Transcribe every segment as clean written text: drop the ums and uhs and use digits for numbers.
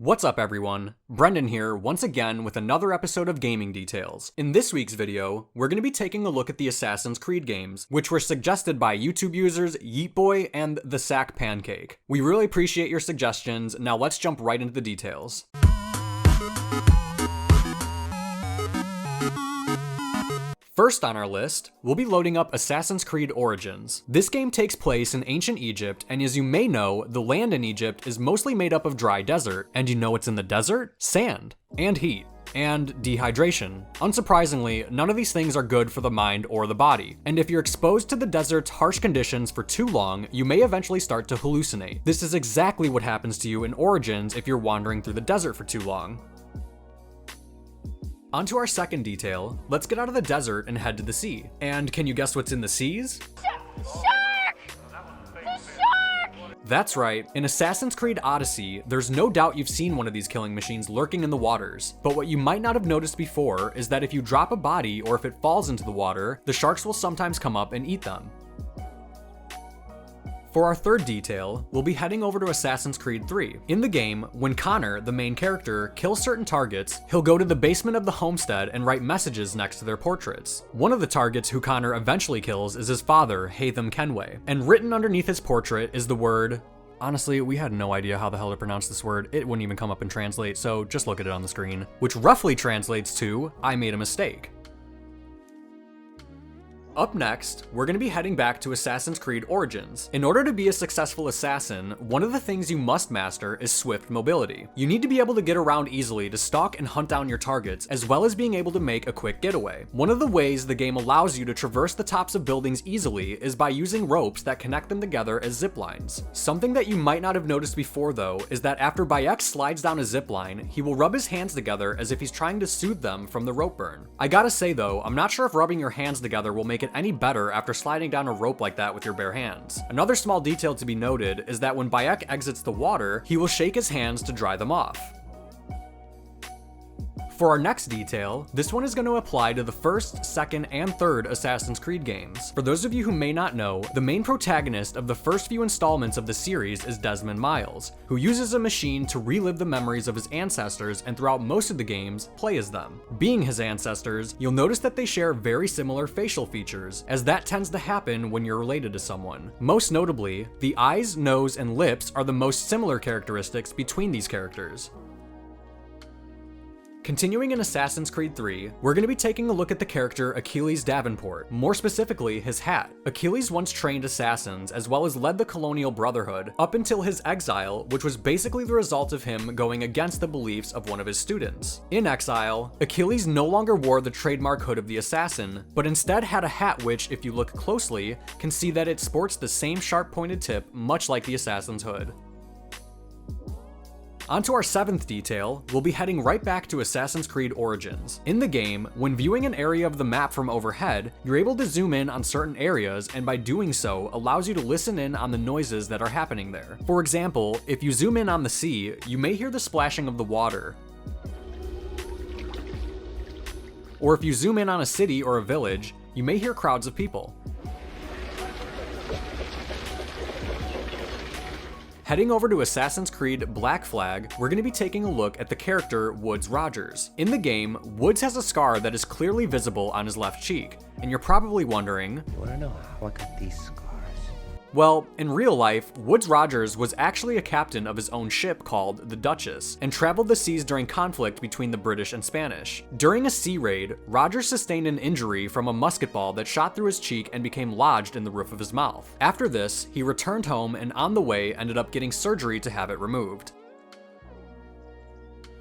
What's up everyone, Brenden here once again with another episode of Gaming Details. In this week's video, we're going to be taking a look at the Assassin's Creed games, which were suggested by YouTube users Yeetboy and The Sack Pancake. We really appreciate your suggestions, now let's jump right into the details. First on our list, we'll be loading up Assassin's Creed Origins. This game takes place in ancient Egypt, and as you may know, the land in Egypt is mostly made up of dry desert. And you know what's in the desert? Sand. And heat. And dehydration. Unsurprisingly, none of these things are good for the mind or the body. And if you're exposed to the desert's harsh conditions for too long, you may eventually start to hallucinate. This is exactly what happens to you in Origins if you're wandering through the desert for too long. On to our second detail, let's get out of the desert and head to the sea. And can you guess what's in the seas? Shark! The shark! That's right, in Assassin's Creed Odyssey, there's no doubt you've seen one of these killing machines lurking in the waters. But what you might not have noticed before is that if you drop a body or if it falls into the water, the sharks will sometimes come up and eat them. For our third detail, we'll be heading over to Assassin's Creed 3. In the game, when Connor, the main character, kills certain targets, he'll go to the basement of the homestead and write messages next to their portraits. One of the targets who Connor eventually kills is his father, Haytham Kenway, and written underneath his portrait is the word... Honestly, we had no idea how the hell to pronounce this word. It wouldn't even come up and translate, so just look at it on the screen. Which roughly translates to, I made a mistake. Up next, we're going to be heading back to Assassin's Creed Origins. In order to be a successful assassin, one of the things you must master is swift mobility. You need to be able to get around easily to stalk and hunt down your targets, as well as being able to make a quick getaway. One of the ways the game allows you to traverse the tops of buildings easily is by using ropes that connect them together as zip lines. Something that you might not have noticed before though, is that after Bayek slides down a zip line, he will rub his hands together as if he's trying to soothe them from the rope burn. I gotta say though, I'm not sure if rubbing your hands together will make it any better after sliding down a rope like that with your bare hands. Another small detail to be noted is that when Bayek exits the water, he will shake his hands to dry them off. For our next detail, this one is going to apply to the first, second, and third Assassin's Creed games. For those of you who may not know, the main protagonist of the first few installments of the series is Desmond Miles, who uses a machine to relive the memories of his ancestors and throughout most of the games, play as them. Being his ancestors, you'll notice that they share very similar facial features, as that tends to happen when you're related to someone. Most notably, the eyes, nose, and lips are the most similar characteristics between these characters. Continuing in Assassin's Creed 3, we're going to be taking a look at the character Achilles Davenport, more specifically his hat. Achilles once trained assassins as well as led the Colonial Brotherhood up until his exile, which was basically the result of him going against the beliefs of one of his students. In exile, Achilles no longer wore the trademark hood of the assassin, but instead had a hat which, if you look closely, can see that it sports the same sharp pointed tip much like the assassin's hood. On to our seventh detail, we'll be heading right back to Assassin's Creed Origins. In the game, when viewing an area of the map from overhead, you're able to zoom in on certain areas and by doing so allows you to listen in on the noises that are happening there. For example, if you zoom in on the sea, you may hear the splashing of the water. Or if you zoom in on a city or a village, you may hear crowds of people. Heading over to Assassin's Creed Black Flag, we're going to be taking a look at the character Woodes Rogers. In the game, Woodes has a scar that is clearly visible on his left cheek, and you're probably wondering, You wanna know how I got these scars? well, in real life, Woodes Rogers was actually a captain of his own ship called the Duchess, and traveled the seas during conflict between the British and Spanish. During a sea raid, Rogers sustained an injury from a musket ball that shot through his cheek and became lodged in the roof of his mouth. After this, he returned home and on the way ended up getting surgery to have it removed.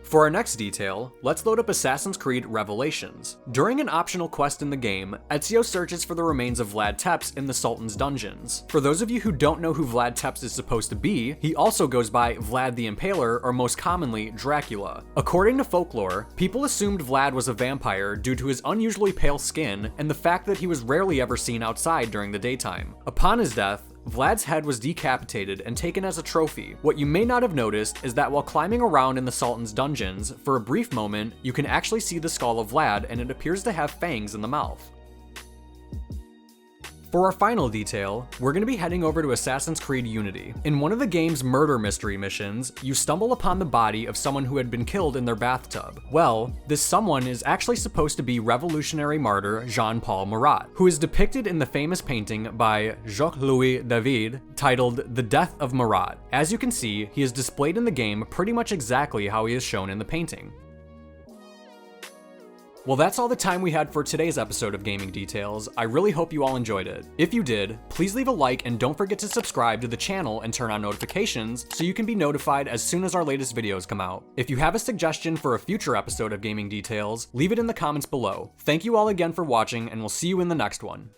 For our next detail, let's load up Assassin's Creed Revelations. During an optional quest in the game, Ezio searches for the remains of Vlad Tepes in the Sultan's dungeons. For those of you who don't know who Vlad Tepes is supposed to be, he also goes by Vlad the Impaler, or most commonly, Dracula. According to folklore, people assumed Vlad was a vampire due to his unusually pale skin and the fact that he was rarely ever seen outside during the daytime. Upon his death, Vlad's head was decapitated and taken as a trophy. What you may not have noticed is that while climbing around in the Sultan's dungeons, for a brief moment, you can actually see the skull of Vlad and it appears to have fangs in the mouth. For our final detail, we're going to be heading over to Assassin's Creed Unity. In one of the game's murder mystery missions, you stumble upon the body of someone who had been killed in their bathtub. Well, this someone is actually supposed to be revolutionary martyr Jean-Paul Marat, who is depicted in the famous painting by Jacques-Louis David titled The Death of Marat. As you can see, he is displayed in the game pretty much exactly how he is shown in the painting. Well, that's all the time we had for today's episode of Gaming Details. I really hope you all enjoyed it. If you did, please leave a like and don't forget to subscribe to the channel and turn on notifications so you can be notified as soon as our latest videos come out. If you have a suggestion for a future episode of Gaming Details, leave it in the comments below. Thank you all again for watching, and we'll see you in the next one.